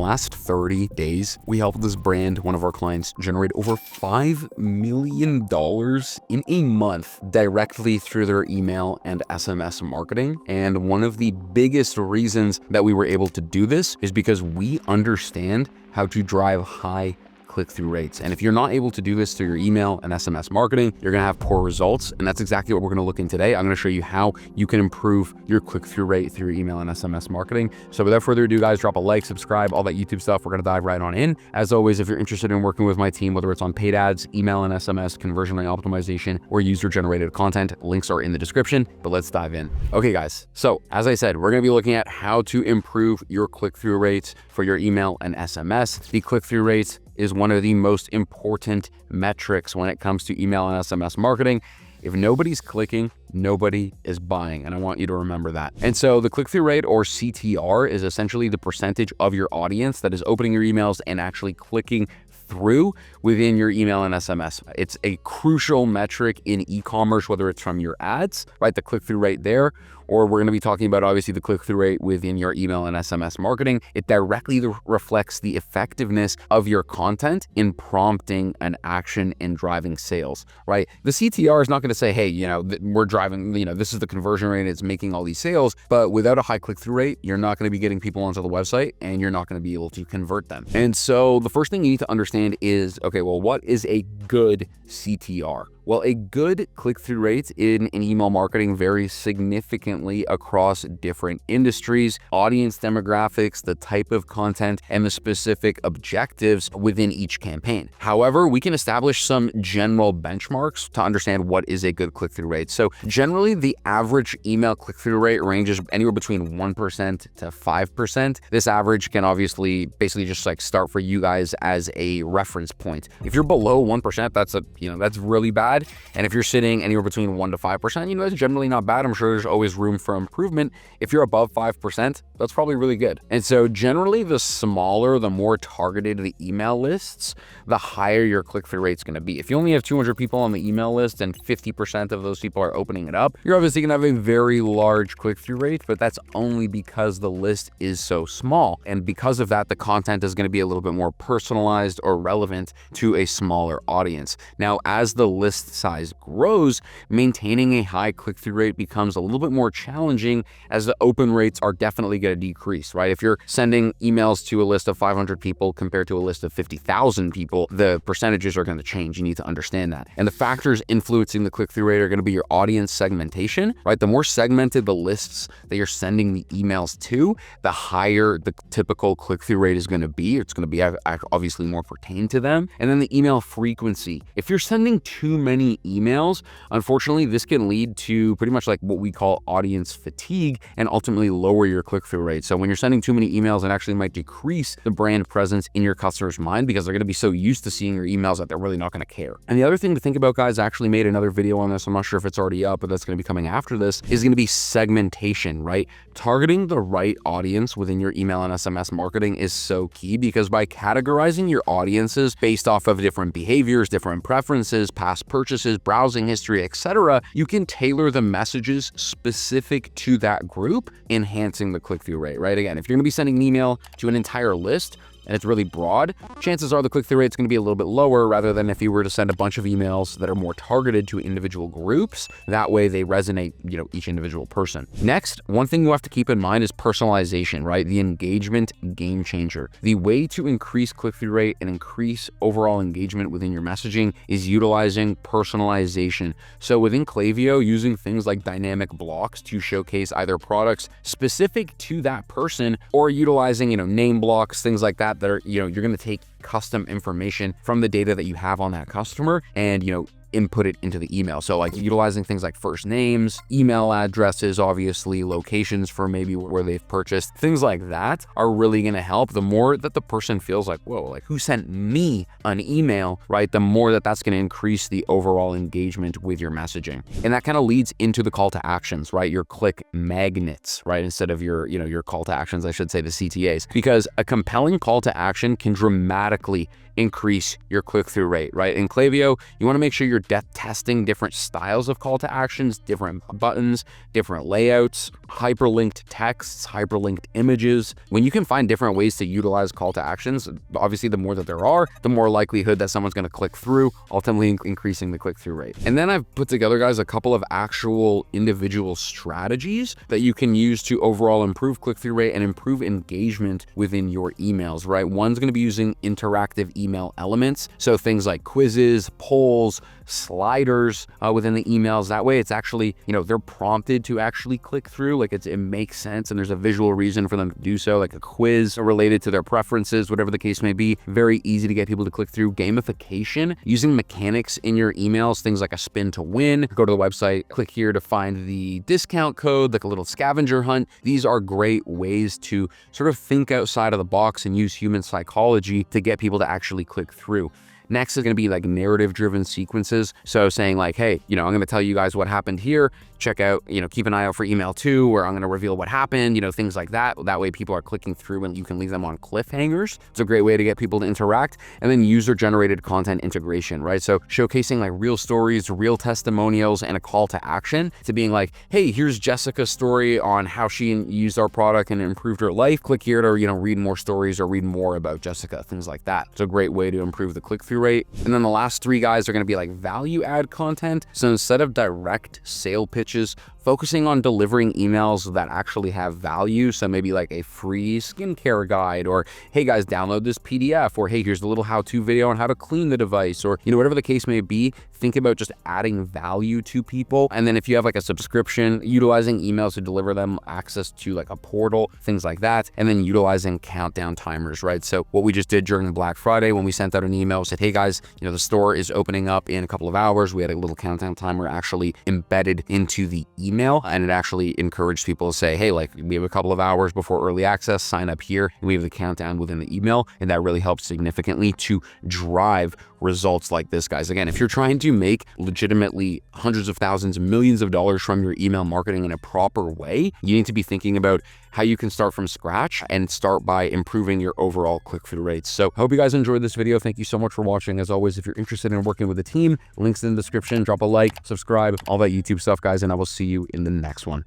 last 30 days, we helped this brand, one of our clients, generate over $5 million in a month directly through their email and SMS marketing. And one of the biggest reasons that we were able to do this is because we understand how to drive high click-through rates. And if you're not able to do this through your email and SMS marketing, you're gonna have poor results. And that's exactly what we're gonna look in today. I'm gonna show you how you can improve your click-through rate through your email and SMS marketing. So without further ado, guys, drop a like, subscribe, all that YouTube stuff. We're gonna dive right on in. As always, if you're interested in working with my team, whether it's on paid ads, email and SMS, conversion rate optimization, or user-generated content, links are in the description, but let's dive in. Okay, guys. So as I said, we're gonna be looking at how to improve your click-through rates for your email and SMS. The click-through rates is one of the most important metrics when it comes to email and SMS marketing. If nobody's clicking, nobody is buying. And I want you to remember that. And so the click-through rate, or CTR, is essentially the percentage of your audience that is opening your emails and actually clicking through within your email and SMS. It's a crucial metric in e-commerce, whether it's from your ads, right? The click-through rate there, or we're gonna be talking about obviously the click-through rate within your email and SMS marketing. It directly reflects the effectiveness of your content in prompting an action and driving sales, right? The CTR is not gonna say, hey, we're driving, this is the conversion rate, it's making all these sales, but without a high click-through rate, you're not gonna be getting people onto the website and you're not gonna be able to convert them. And so the first thing you need to understand is, okay, well, what is a good CTR? Well, a good click-through rate in email marketing varies significantly across different industries, audience demographics, the type of content, and the specific objectives within each campaign. However, we can establish some general benchmarks to understand what is a good click-through rate. So generally, the average email click-through rate ranges anywhere between 1% to 5%. This average can obviously basically just like start for you guys as a reference point. If you're below 1%, that's really bad. And if you're sitting anywhere between 1% to 5%, that's generally not bad. I'm sure there's always room for improvement. If you're above 5%, that's probably really good. And so generally, the smaller, the more targeted the email lists, the higher your click-through rate's gonna be. If you only have 200 people on the email list and 50% of those people are opening it up, you're obviously gonna have a very large click-through rate, but that's only because the list is so small. And because of that, the content is gonna be a little bit more personalized or relevant to a smaller audience. Now, as the list size grows, maintaining a high click-through rate becomes a little bit more challenging, as the open rates are definitely going to decrease, right? If you're sending emails to a list of 500 people compared to a list of 50,000 people, the percentages are going to change. You need to understand that. And the factors influencing the click-through rate are going to be your audience segmentation, right? The more segmented the lists that you're sending the emails to, the higher the typical click-through rate is going to be. It's going to be obviously more pertained to them. And then the email frequency. If you're sending too many emails, unfortunately, this can lead to pretty much like what we call audience fatigue and ultimately lower your click-through rate. So when you're sending too many emails, it actually might decrease the brand presence in your customer's mind because they're going to be so used to seeing your emails that they're really not going to care. And the other thing to think about, guys, I actually made another video on this. I'm not sure if it's already up, but that's going to be coming after this, is going to be segmentation, right? Targeting the right audience within your email and SMS marketing is so key, because by categorizing your audiences based off of different behaviors, different preferences, past purchases, browsing history, etc., you can tailor the messages specific to that group, enhancing the click-through rate, right? Again, if you're going to be sending an email to an entire list and it's really broad, chances are the click-through rate is going to be a little bit lower, rather than if you were to send a bunch of emails that are more targeted to individual groups. That way they resonate, each individual person. Next, one thing you have to keep in mind is personalization, right? The engagement game changer. The way to increase click-through rate and increase overall engagement within your messaging is utilizing personalization. So within Klaviyo, using things like dynamic blocks to showcase either products specific to that person, or utilizing, name blocks, things like that, that are, you're going to take custom information from the data that you have on that customer and, input it into the email. So like utilizing things like first names, email addresses, obviously locations for maybe where they've purchased, things like that are really going to help. The more that the person feels like, whoa, like who sent me an email, right? The more that that's going to increase the overall engagement with your messaging. And that kind of leads into the call to actions, right? Your click magnets, right? Instead of your call to actions, I should say the CTAs, because a compelling call to action can dramatically increase your click-through rate, right? In Klaviyo, you want to make sure you're testing different styles of call to actions, different buttons, different layouts, hyperlinked texts, hyperlinked images. When you can find different ways to utilize call to actions, obviously the more that there are, the more likelihood that someone's going to click through, ultimately increasing the click-through rate. And then I've put together, guys, a couple of actual individual strategies that you can use to overall improve click-through rate and improve engagement within your emails, right? One's going to be using interactive email elements. So things like quizzes, polls, sliders within the emails. That way it's actually, they're prompted to actually click through, like it makes sense and there's a visual reason for them to do so, like a quiz related to their preferences, whatever the case may be. Very easy to get people to click through. Gamification, using mechanics in your emails, things like a spin to win. Go to the website, click here to find the discount code, like a little scavenger hunt. These are great ways to sort of think outside of the box and use human psychology to get people to actually click through. Next is going to be like narrative-driven sequences. So saying like, hey, I'm going to tell you guys what happened here. Check out, keep an eye out for email 2, where I'm going to reveal what happened, things like that. That way people are clicking through and you can leave them on cliffhangers. It's a great way to get people to interact. And then user-generated content integration, right? So showcasing like real stories, real testimonials, and a call to action to being like, hey, here's Jessica's story on how she used our product and improved her life. Click here to, read more stories or read more about Jessica, things like that. It's a great way to improve the click-through rate. And then the last 3 guys are going to be like value add content. So instead of direct sale pitches, focusing on delivering emails that actually have value. So maybe like a free skincare guide, or hey guys, download this PDF, or hey, here's the little how-to video on how to clean the device, or whatever the case may be. Think about just adding value to people. And then if you have like a subscription, utilizing emails to deliver them access to like a portal, things like that. And then utilizing countdown timers, right? So what we just did during the Black Friday when we sent out an email, said, hey guys, the store is opening up in a couple of hours. We had a little countdown timer actually embedded into the email, and it actually encouraged people to say, hey, like we have a couple of hours before early access, sign up here. And we have the countdown within the email, and that really helps significantly to drive results like this, guys. Again, if you're trying to make legitimately hundreds of thousands, millions of dollars from your email marketing in a proper way, you need to be thinking about how you can start from scratch and start by improving your overall click-through rates. So I hope you guys enjoyed this video. Thank you so much for watching. As always, if you're interested in working with a team, links in the description, drop a like, subscribe, all that YouTube stuff, guys, and I will see you in the next one.